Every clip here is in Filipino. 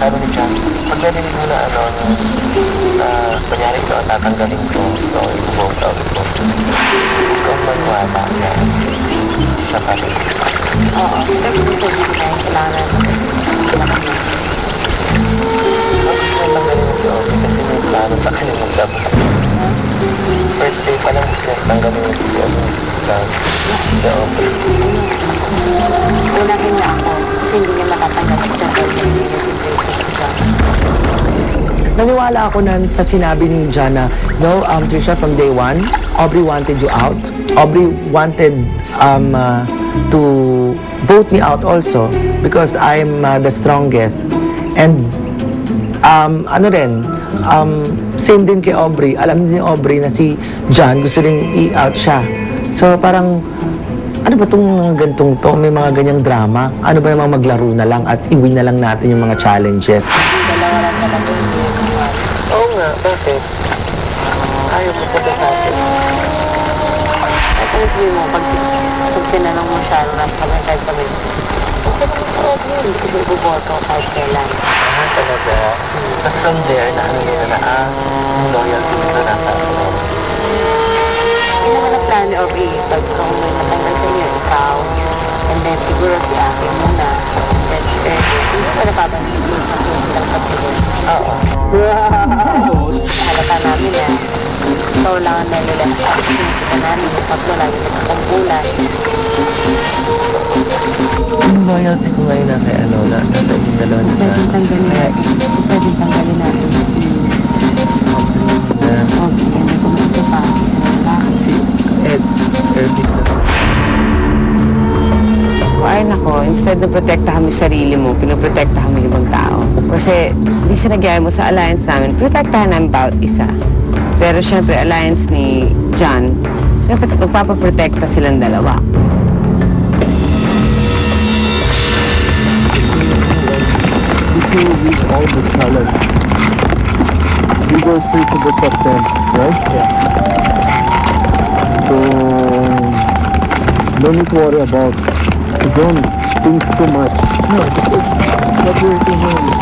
sabi ni John, pag narinig mo na ano, kunyari ito ang tatanggalin ko, ito ang i-vote out ko. Ikaw maniwala na siya pa rin. Oo, pero dito tayo kailangan Ang gusto nang tanggalin mo si Obi kasi may plano sa kanya magsabi. First day pa lang gusto nang tanggalin mo si Obi. Si Obi. unahin niya ako kasi hindi niya matatanggap at gagawin niya yung Naniwala ako sa sinabi ni John na, no, Trisha, from day one, Aubrey wanted you out. Aubrey wanted to vote me out also because I'm the strongest. And ano rin, same din kay Aubrey. Alam din ni Aubrey na si John gusto rin i-out siya. So parang, ano ba itong mga gantong to? May mga ganyang drama? Ano ba yung mga maglaro na lang at i-win na lang natin yung mga challenges? Oo nga, bakit? Ayaw mo pa sa atin. At ang sabi mo, pag tinanong mo siya, kahit kami, hindi ko ibuboto kahit kailan. Talaga. Tapos from there, ano nila na loyalty nila nasa ako. Hindi naman ang plano of pag kung may matanggal sa inyo, ikaw, and then siguro si akin muna, then si Erwin, hindi ko napapansin sa susunod sa pagpili. Oo. Halata namin na ikaw lang ang nalila na tapos sinisita namin yung tatlo lagi na kumpulan. Yung loyalty ko ngayon na kay ano, nasa inyong dalawa na Pwedeng tanggalin natin okay, and kung ito pa, si Erwin. Ay nako, instead na protektahan mo yung sarili mo, pinoprotektahan mo yung ibang tao. Kasi di sinagaya mo sa alliance namin, protektahan namin bawat isa. Pero syempre, alliance ni John, syempre magpapaprotekta silang dalawa. If you read all the challenge, you go straight to the top 10, right? Yeah. So, don't need to worry about don't think too much. No, because what you're thinking is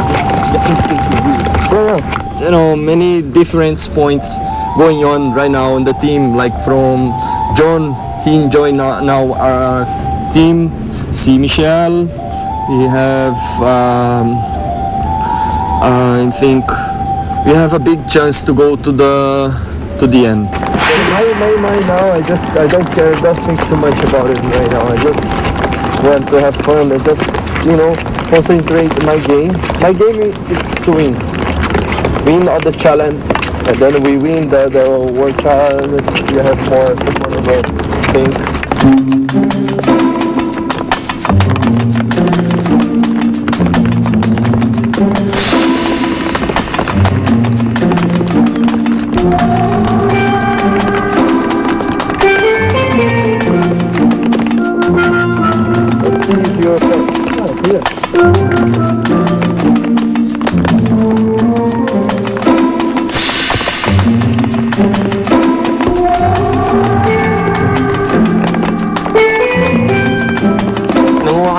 the instinct you do. Yeah. You know, many different points going on right now on the team. Like from John, he enjoyed now our team. See Michelle, we have I think we have a big chance to go to the end. My now, I don't care, don't think too much about it right now. I just want to have fun and just, you know, concentrate my game. My game is to win. Win all the challenge, and then we win the world challenge. We have more things.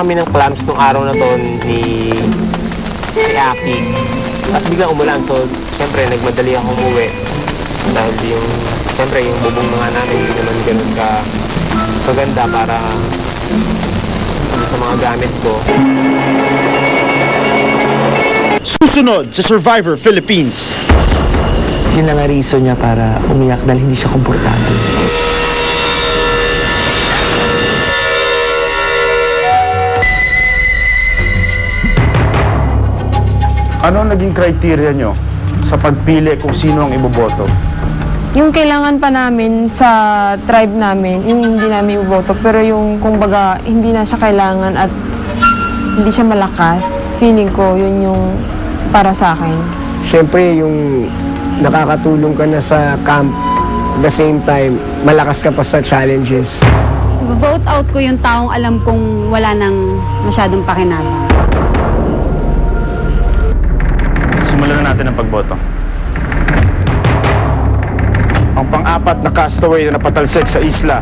Kami ng clams nung araw na to ni Aki at biglang umulan, so siyempre nagmadali akong umuwi dahil siyempre yung bubong nga namin hindi naman ganun kaganda para sa mga gamit ko. Susunod sa Survivor Philippines. Yun lang ang reason niya para umiyak dahil hindi siya komportable. Ano naging criteria nyo sa pagpili kung sino ang iboboto? Yung kailangan pa namin sa tribe namin, yung hindi namin iboboto, pero yung kumbaga hindi na siya kailangan at hindi siya malakas, feeling ko yun yung para sa akin. Siyempre yung nakakatulong ka na sa camp, at the same time, malakas ka pa sa challenges. Vote out ko yung taong alam kong wala nang masyadong pakinabang. Simulan na natin ang pagboto. Ang pang-apat na castaway na napatalsik sa isla